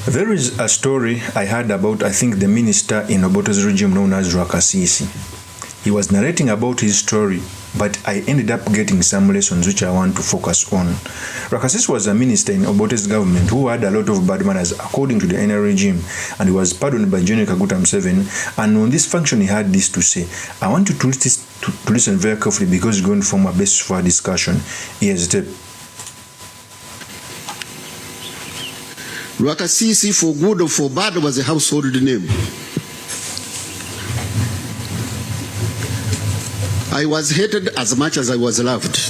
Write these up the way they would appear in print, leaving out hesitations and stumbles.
There is a story I heard about, I think, the minister in Obote's regime known as RWAKASISI. He was narrating about his story, but I ended up getting some lessons which I want to focus on. RWAKASISI was a minister in Obote's government who had a lot of bad manners according to the NRM regime, and he was pardoned by General Kaguta Museveni. And on this function he had this to say. I want you to listen very carefully because it's going to form a basis for our discussion. Here's the tape. RWAKASISI, for good or for bad, was a household name. I was hated as much as I was loved.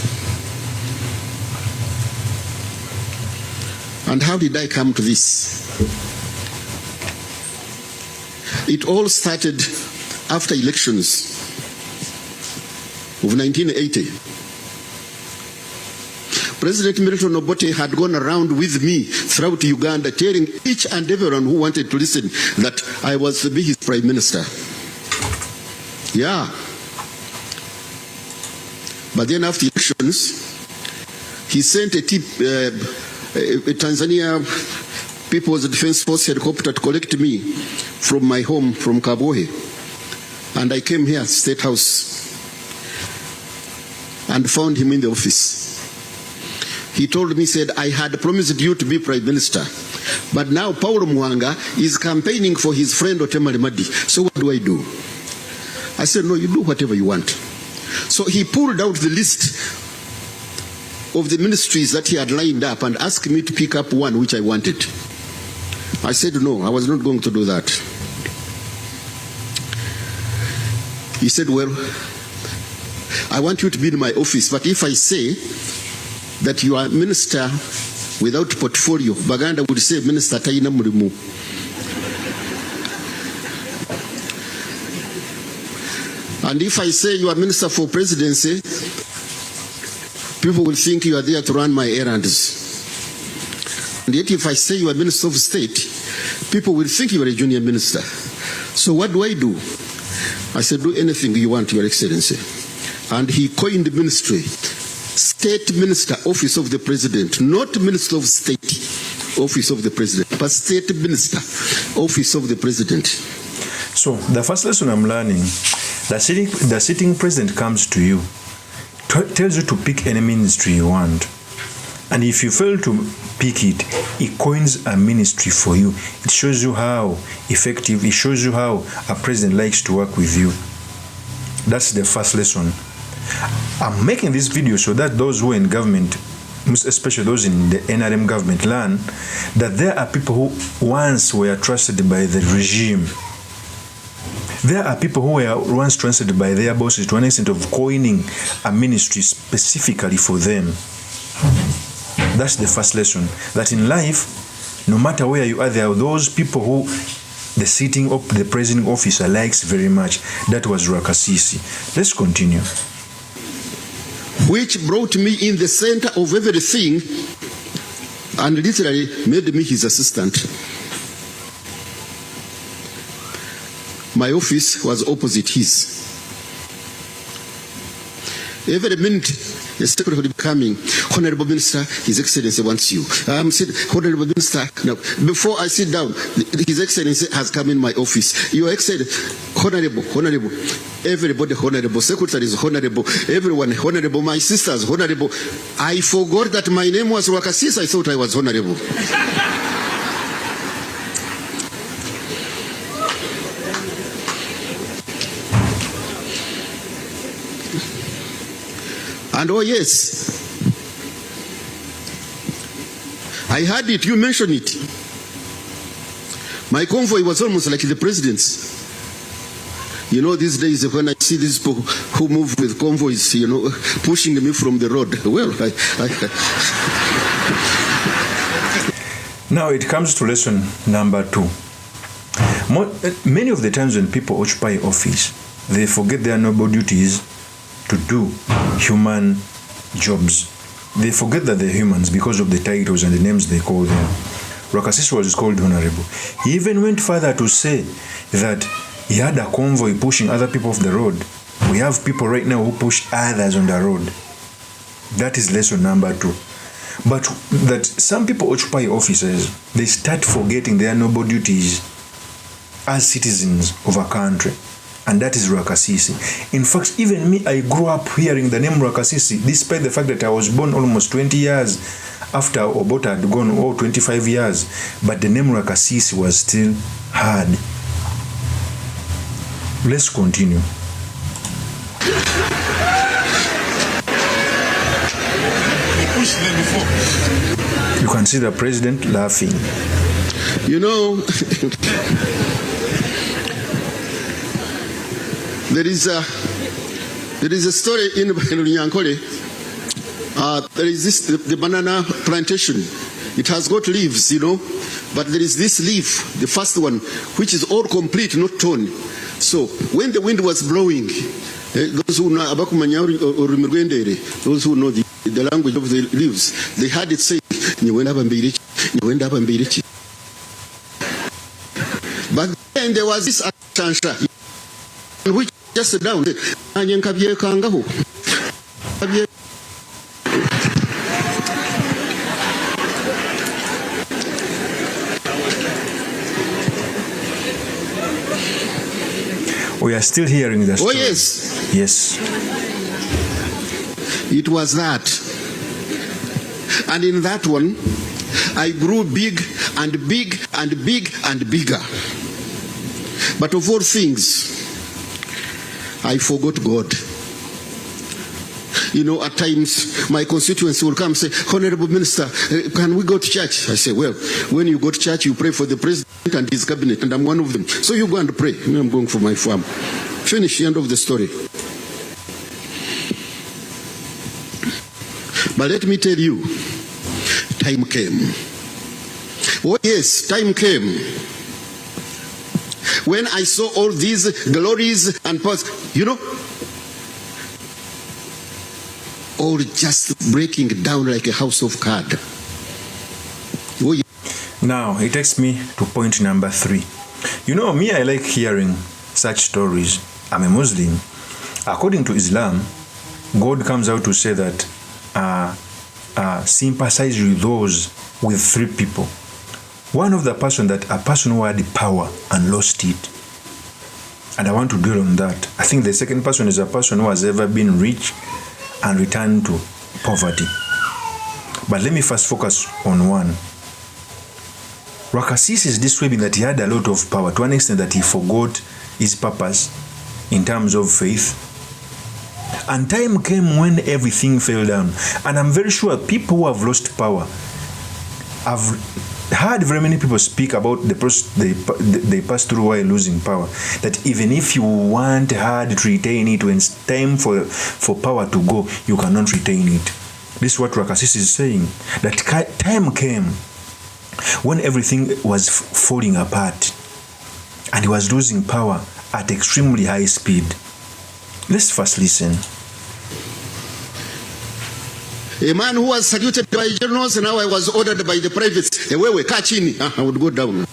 And how did I come to this? It all started after elections of 1980. President Milton Obote had gone around with me throughout Uganda telling each and everyone who wanted to listen that I was to be his prime minister. Yeah. But then after elections, he sent a Tanzania People's Defense Force helicopter to collect me from my home from Kabohe. And I came here, State House, and found him in the office. He told me, said, I had promised you to be prime minister, but now Paul Mwanga is campaigning for his friend Otemale Madi. So what do I do? I said, no, you do whatever you want. So he pulled out the list of the ministries that he had lined up and asked me to pick up one which I wanted. I said, no, I was not going to do that. He said, well, I want you to be in my office, but if I say that you are minister without portfolio, Baganda would say minister Taina Murimu. And if I say you are minister for presidency, people will think you are there to run my errands. And yet if I say you are minister of state, people will think you are a junior minister. So what do I do? I said, do anything you want, Your Excellency. And he coined the ministry, State Minister, Office of the President, not Minister of State, Office of the President, but State Minister, Office of the President. So the first lesson I'm learning, the sitting president comes to you, tells you to pick any ministry you want. And if you fail to pick it, he coins a ministry for you. It shows you how effective, it shows you how a president likes to work with you. That's the first lesson. I'm making this video so that those who are in government, especially those in the NRM government, learn that there are people who once were trusted by the regime. There are people who were once trusted by their bosses to an extent of coining a ministry specifically for them. That's the first lesson. That in life, no matter where you are, there are those people who the presiding officer likes very much. That was RWAKASISI. Let's continue. Which brought me in the center of everything and literally made me his assistant. My office was opposite his. Every minute, the secretary would be coming, Honorable Minister, His Excellency wants you. Honorable Minister, no. Before I sit down, His Excellency has come in my office. Your Excellency, Honorable, everybody honorable, secretary is honorable, everyone honorable, my sisters honorable. I forgot that my name was RWAKASISI. I thought I was honorable. And oh yes, I heard it, you mentioned it. My convoy was almost like the president's. You know, these days when I see these people who move with convoys, you know, pushing me from the road. Well, Now it comes to lesson number 2. Many of the times when people occupy office, they forget their noble duties to do human jobs. They forget that they're humans because of the titles and the names they call them. RWAKASISI was called honorable. He even went further to say that he had a convoy pushing other people off the road. We have people right now who push others on the road. That is lesson number 2. But that some people occupy offices, they start forgetting their noble duties as citizens of a country. And that is RWAKASISI. In fact, even me, I grew up hearing the name RWAKASISI, despite the fact that I was born almost 20 years after Obote had gone, 25 years. But the name RWAKASISI was still heard. Let's continue. You can see the president laughing. You know, there is a story in Runyankole. There is this the banana plantation. It has got leaves, you know, but there is this leaf, the first one, which is all complete, not torn. So when the wind was blowing, those who know those who know the language of the leaves, they had it saying, but then there was this Atansha, which just down we are still hearing the story. Oh yes. Yes. It was that. And in that one, I grew big and big and big and bigger. But of all things, I forgot God. You know, at times my constituents will come and say, Honorable Minister, can we go to church? I say, well, when you go to church, you pray for the president and his cabinet, and I'm one of them. So you go and pray. I'm going for my farm. Finish, the end of the story. But let me tell you, time came. Oh yes, time came. When I saw all these glories and powers, you know, all just breaking down like a house of cards. Oh, yeah. Now, it takes me to point number 3. You know, me, I like hearing such stories. I'm a Muslim. According to Islam, God comes out to say that sympathize with those with 3 people. One of the person that a person who had power and lost it. And I want to dwell on that. I think the second person is a person who has ever been rich and returned to poverty. But let me first focus on one. RWAKASISI is describing that he had a lot of power to an extent that he forgot his purpose in terms of faith. And time came when everything fell down. And I'm very sure people who have lost power have heard very many people speak about the process they pass through while losing power. That even if you want hard to retain it, when it's time for power to go, you cannot retain it. This is what RWAKASISI is saying. That time came when everything was falling apart and he was losing power at extremely high speed. Let's first listen. A man who was saluted by generals, and now I was ordered by the privates. Wewe, kaa chini. I would go down.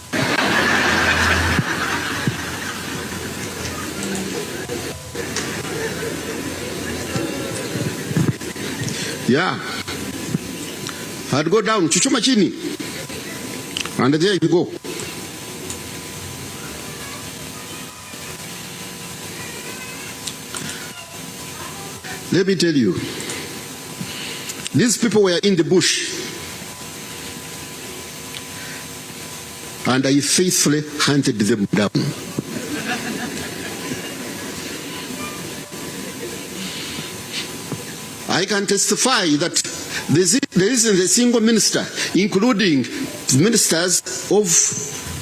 Yeah. I'd go down. Chuchuma chini. And there you go. Let me tell you. These people were in the bush, and I faithfully hunted them down. I can testify that there isn't a single minister, including ministers of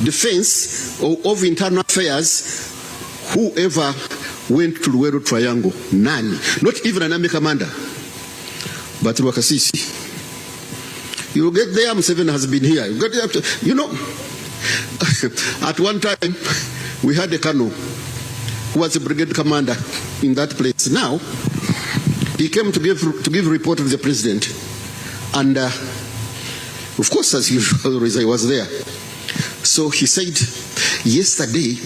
defense or of internal affairs, who ever went to the Luweero Triangle. None. Not even an army commander. But RWAKASISI, you get there. Museveni has been here. You know, at one time we had a colonel who was a brigade commander in that place. Now he came to give report to the president, and of course, as usual, I was there. So he said, yesterday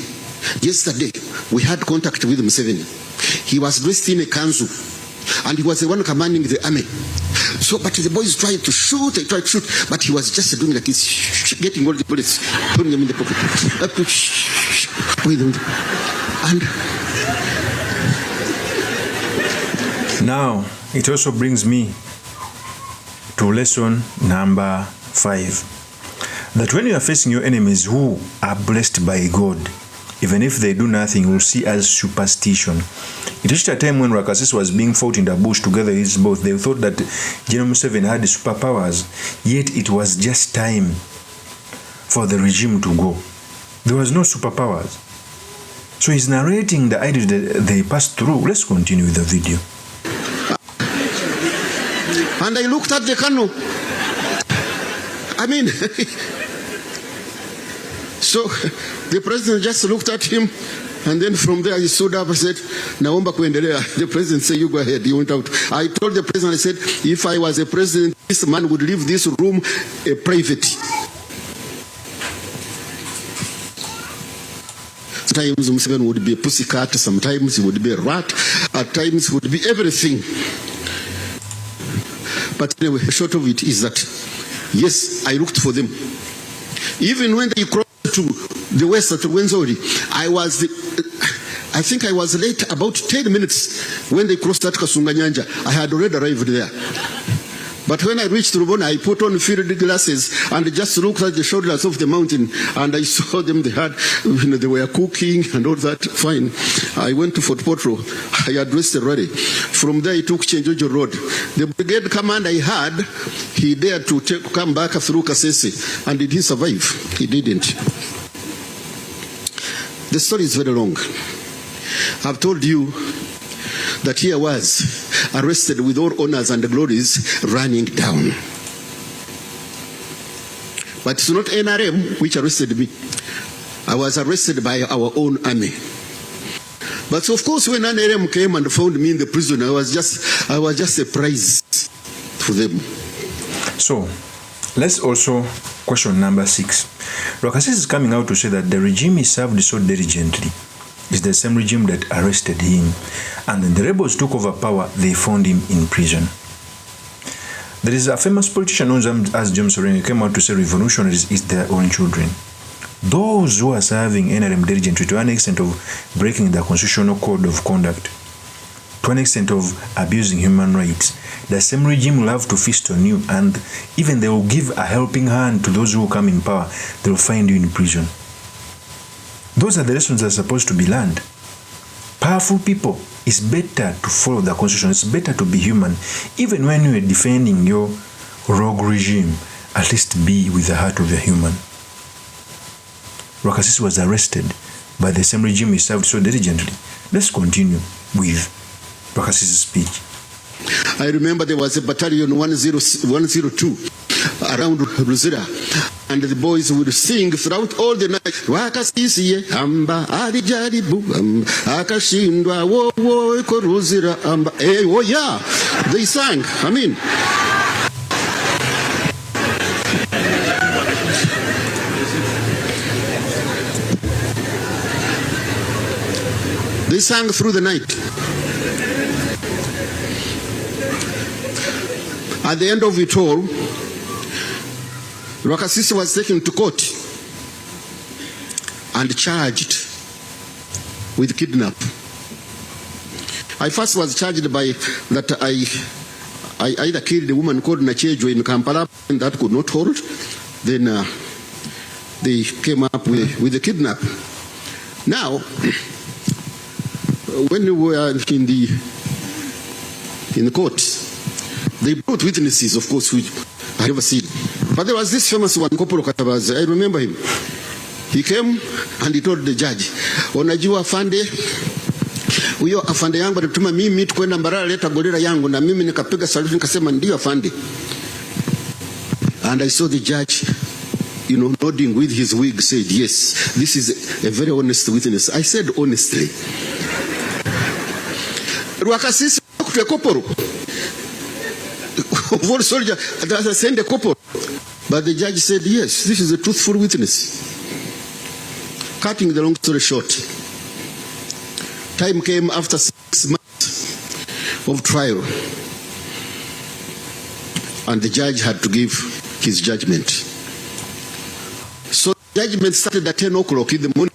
we had contact with Museveni. He was dressed in a kanzu, and he was the one commanding the army. So, but the boys tried to shoot, they tried to shoot, but he was just doing like this, getting all the bullets, putting them in the pocket. And now, it also brings me to lesson number 5. That when you are facing your enemies who are blessed by God, even if they do nothing, we'll see as superstition. It reached a time when RWAKASISI was being fought in the bush together with his both. They thought that General Museveni had superpowers, yet it was just time for the regime to go. There was no superpowers. So he's narrating the ideas that they passed through. Let's continue with the video. And I looked at the colonel. I mean, so the president just looked at him, and then from there he stood up and said, Naomba kuendelea. The president said, you go ahead. He went out. I told the president, I said, if I was a president, this man would leave this room private. Sometimes Museveni would be a pussycat, sometimes he would be a rat, at times he would be everything. But anyway, the short of it is that, yes, I looked for them. Even when they crossed to the west at Wenzori, I think I was late about 10 minutes when they crossed at Kasunga Nyanja. I had already arrived there. But when I reached Rubona, I put on field glasses and just looked at the shoulders of the mountain, and I saw them. They had, they were cooking and all that. Fine. I went to Fort Potro. I addressed already. From there, I took Chenjojo Road. The brigade command I had, he dared to come back through Kasese, and did he survive? He didn't. The story is very long. I've told you that he was arrested with all honors and glories running down. But it's not NRM which arrested me. I was arrested by our own army. But of course, when NRM came and found me in the prison, I was just a prize for them. So, let's also question number 6. RWAKASISI is coming out to say that the regime he served so diligently is the same regime that arrested him, and when the rebels took over power, they found him in prison. There is a famous politician known as James Orengo who came out to say revolutionaries is their own children. Those who are serving NRM diligently to an extent of breaking the constitutional code of conduct, to an extent of abusing human rights, the same regime will have to feast on you, and even they will give a helping hand to those who come in power. They will find you in prison. Those are the lessons that are supposed to be learned. Powerful people, it's better to follow the constitution. It's better to be human. Even when you are defending your rogue regime, at least be with the heart of a human. RWAKASISI was arrested by the same regime he served so diligently. Let's continue with RWAKASISI's speech. I remember there was a battalion 102 around Ruzira, and the boys would sing throughout all the night. RWAKASISI amba alijaribu akashindwa wo ko Ruzira amba. Oh yeah, they sang. I mean, they sang through the night. At the end of it all, RWAKASISI was taken to court and charged with kidnap. I first was charged by that I either killed a woman called Nachejo in Kampala, and that could not hold. Then they came up with the kidnap. Now, when we were in the court, they brought witnesses, of course, which I never seen. But there was this famous one, Kopolo Katabazi. I remember him. He came and he told the judge, Onajua afande, huyo afande yangu alituma mimi tukwenda Mbarara leta gorila yangu, na mimi nikapiga saluti nikasema ndio afande. And I saw the judge, nodding with his wig, said, yes, this is a very honest witness. I said honestly. RWAKASISI to a Kopolo. One soldier that sent a couple, but the judge said, yes, this is a truthful witness. Cutting the long story short, time came after 6 months of trial. and the judge had to give his judgment. So the judgment started at 10 o'clock in the morning,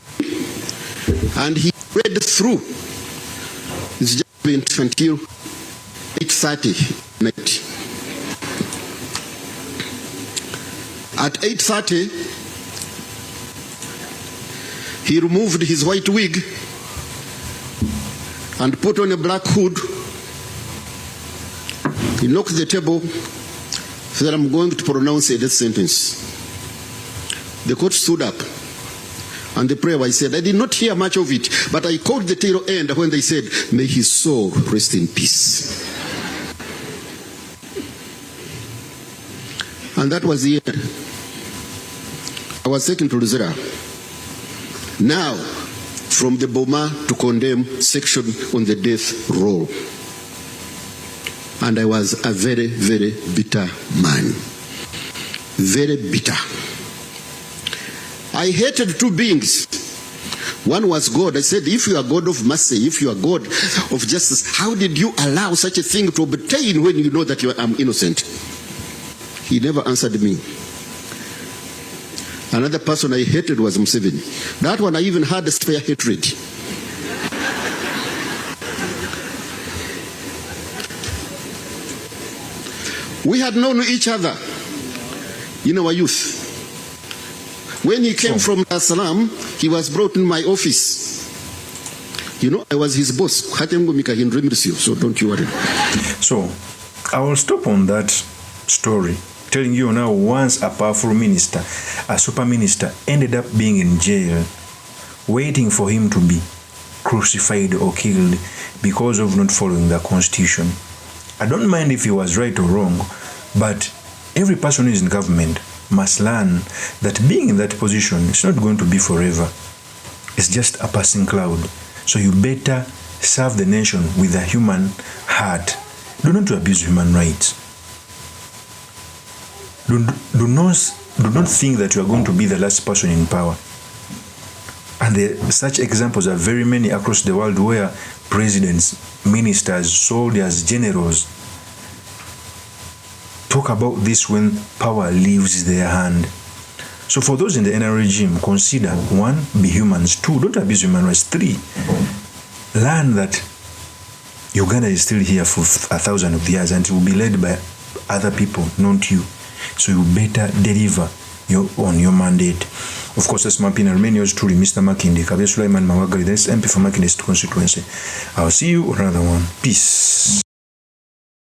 and he read through his judgment until 8:30 night. At 8:30, he removed his white wig and put on a black hood. He knocked the table, said, "I'm going to pronounce a death sentence." The court stood up, and the prayer, I said, I did not hear much of it, but I caught the tail end when they said, "May his soul rest in peace." And that was the end. I was taken to Luzera. Now, from the Boma to condemn section on the death roll. And I was a very, very bitter man. Very bitter. I hated two beings. One was God. I said, if you are God of mercy, if you are God of justice, how did you allow such a thing to obtain when you know that I'm innocent? He never answered me. Another person I hated was Museveni. That one I even had a spare hatred. We had known each other in our youth. When he came from Dar es Salaam, he was brought in my office. You know, I was his boss. So don't you worry. So, I will stop on that story, telling you now, once a powerful minister, a super minister, ended up being in jail, waiting for him to be crucified or killed because of not following the constitution. I don't mind if he was right or wrong, but every person who is in government must learn that being in that position is not going to be forever. It's just a passing cloud. So you better serve the nation with a human heart. Do not abuse human rights. Do not think that you are going to be the last person in power. And such examples are very many across the world where presidents, ministers, soldiers, generals talk about this when power leaves their hand. So for those in the NRA regime, consider 1, be humans. 2, don't abuse human rights. 3, learn that Uganda is still here for 1,000 of years and it will be led by other people, not you. So you better deliver on your mandate. Of course, that's Mampina remain yours truly, Mr. Makinde, Kabir Sulaiman Mawagali, that's MP for Makinde constituency. I'll see you on another one. Peace.